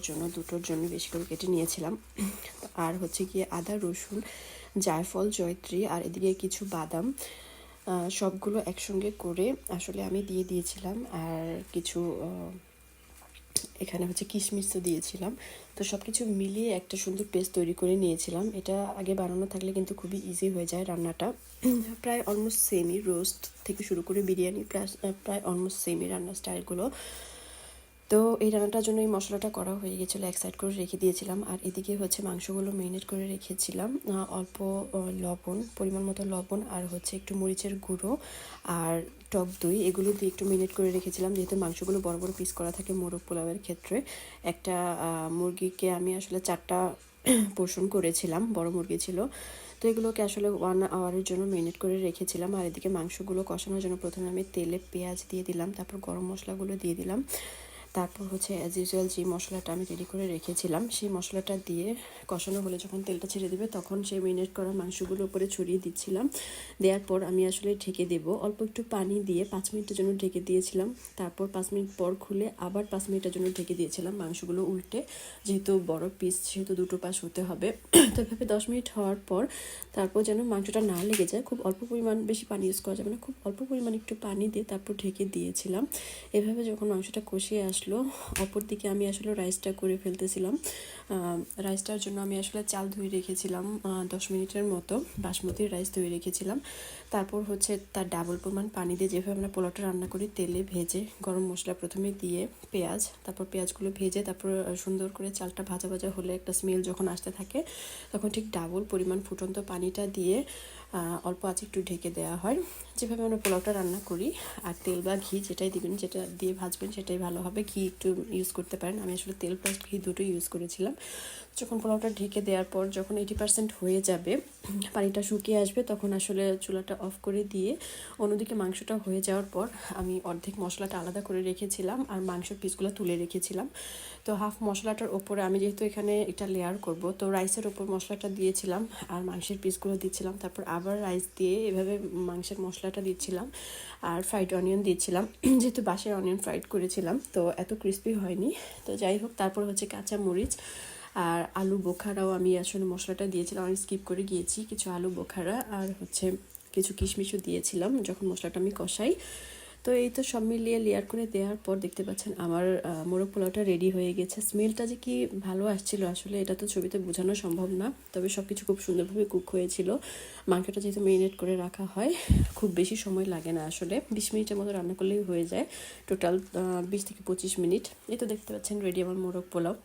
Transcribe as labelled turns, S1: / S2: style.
S1: জন্য দুটোর জন্য বেশি করে কেটে নিয়েছিলাম। আর হচ্ছে গিয়ে আদা, রসুন, জায়ফল, জয়ত্রী আর এদিকে কিছু বাদাম সবগুলো একসঙ্গে করে আসলে আমি দিয়ে দিয়েছিলাম। আর কিছু এখানে হচ্ছে কিশমিশ তো দিয়েছিলাম। তো সব কিছু মিলিয়ে একটা সুন্দর পেস্ট তৈরি করে নিয়েছিলাম। এটা আগে বানানো থাকলে কিন্তু খুবই ইজি হয়ে যায় রান্নাটা। প্রায় অলমোস্ট সেমই, রোস্ট থেকে শুরু করে বিরিয়ানি প্রায় অলমোস্ট সেমই রান্নার স্টাইলগুলো। তো এই রান্নাটার জন্য এই মশলাটা করা হয়ে গেছিলো, এক সাইড করে রেখে দিয়েছিলাম। আর এদিকে হচ্ছে মাংসগুলো মেরিনেট করে রেখেছিলাম। অল্প লবণ, পরিমাণ মতো লবণ, আর হচ্ছে একটু মরিচের গুঁড়ো আর টক দই, এগুলো দিয়ে একটু মেরিনেট করে রেখেছিলাম। যেহেতু মাংসগুলো বড় বড় পিস করা থাকে মোরগ পোলাওয়ের ক্ষেত্রে, একটা মুরগিকে আমি আসলে 4টা পোর্শন করেছিলাম, বড় মুরগি ছিল। তো এগুলোকে আসলে 1 আওয়ারের জন্য মেরিনেট করে রেখেছিলাম। আর এদিকে মাংসগুলো কষানোর জন্য প্রথমে আমি তেলে পেঁয়াজ দিয়ে দিলাম, তারপর গরম মশলাগুলো দিয়ে দিলাম। তারপর হচ্ছে অ্যাজ ইউজুয়াল যে মশলাটা আমি রেডি করে রেখেছিলাম সেই মশলাটা দিয়ে কষানো হলে যখন তেলটা ছেড়ে দেবে তখন সেই মেরিনেট করা মাংসগুলো উপরে ছড়িয়ে দিচ্ছিলাম। দেওয়ার পর আমি আসলে ঢেকে দেব, অল্প একটু পানি দিয়ে 5 মিনিটের জন্য ঢেকে দিয়েছিলাম। তারপর 5 মিনিট পর খুলে আবার 5 মিনিটের জন্য ঢেকে দিয়েছিলাম মাংসগুলো উল্টে, যেহেতু বড় পিস সেহেতু দুটো পাশ হতে হবে। তো এভাবে 10 মিনিট হওয়ার পর তারপর যেন মাংসটা না লেগে যায়, খুব অল্প পরিমাণ, বেশি পানি ইউজ করা যাবে না, খুব অল্প পরিমাণ একটু পানি দিয়ে তারপর ঢেকে দিয়েছিলাম। এভাবে যখন মাংসটা কষিয়ে আসলো, অপর দিকে আমি আসলে রাইসটা করে ফেলতেছিলাম। রাইসটার জন্য আমি আসলে চাল ধুয়ে রেখেছিলাম 10 মিনিটের মতো, বাসমতি রাইস ধুয়ে রেখেছিলাম। তারপর হচ্ছে তার ডাবল পরিমাণ পানি দিয়ে, যেভাবে আমরা পোলাওটা রান্না করি, তেলে ভেজে গরম মশলা প্রথমে দিয়ে পেঁয়াজ, তারপর পেঁয়াজগুলো ভেজে তারপর সুন্দর করে চালটা ভাজা ভাজা হলে একটা স্মেল যখন আসতে থাকে তখন ঠিক ডাবল পরিমাণ ফুটন্ত পানিটা দিয়ে অল্প আঁচে একটু ঢেকে দেওয়া হয়। যেভাবে আমরা পোলাওটা রান্না করি। আর তেল বা ঘি যেটাই দিবেন, যেটা দিয়ে ভাজবেন সেটাই ভালো হবে, ঘি একটু ইউজ করতে পারেন। আমি আসলে তেল প্লাস ঘি দুটোই ইউজ করেছিলাম। যখন পোলাওটা ঢেকে দেওয়ার পর যখন 80% হয়ে যাবে, পানিটা শুকিয়ে আসবে, তখন আসলে চুলাটা অফ করে দিয়ে অন্যদিকে মাংসটা হয়ে যাওয়ার পর আমি অর্ধেক মশলাটা আলাদা করে রেখেছিলাম আর মাংসের পিসগুলো তুলে রেখেছিলাম। তো হাফ মশলাটার ওপরে আমি যেহেতু এখানে এটা লেয়ার করব, তো রাইসের ওপর মশলাটা দিয়েছিলাম আর মাংসের পিসগুলো দিচ্ছিলাম। তারপর আবার রাইস দিয়ে এভাবে মাংসের মশলাটা দিচ্ছিলাম আর ফ্রাইড অনিয়ন দিচ্ছিলাম। যেহেতু বাসায় অনিয়ন ফ্রাইড করেছিলাম তো এত ক্রিস্পি হয়নি। তো যাই হোক, তারপর হচ্ছে কাঁচা মরিচ আর আলু বোখারাও আমি আসলে মশলাটা দিয়েছিলাম, আমি স্কিপ করে গিয়েছি। কিছু আলু বোখারা আর হচ্ছে কিছু কিশমিশও দিয়েছিলাম যখন মশলাটা আমি কষাই। তো এই তো সব মিলিয়ে লেয়ার করে দেওয়ার পর দেখতে পাচ্ছেন আমার মোরগ পোলাওটা রেডি হয়ে গেছে। স্মেলটা যে কি ভালো আসছিল আসলে এটা তো ছবিতে বোঝানো সম্ভব না, তবে সব কিছু খুব সুন্দরভাবে কুক হয়েছিল। মাংসটা যেহেতু মেরিনেট করে রাখা হয়, খুব বেশি সময় লাগে না, আসলে 20 মিনিটের মতো রান্না করলেই হয়ে যায়, টোটাল 20 থেকে 25 মিনিট। এই তো দেখতে পাচ্ছেন রেডি আমার মোরগ পোলাও।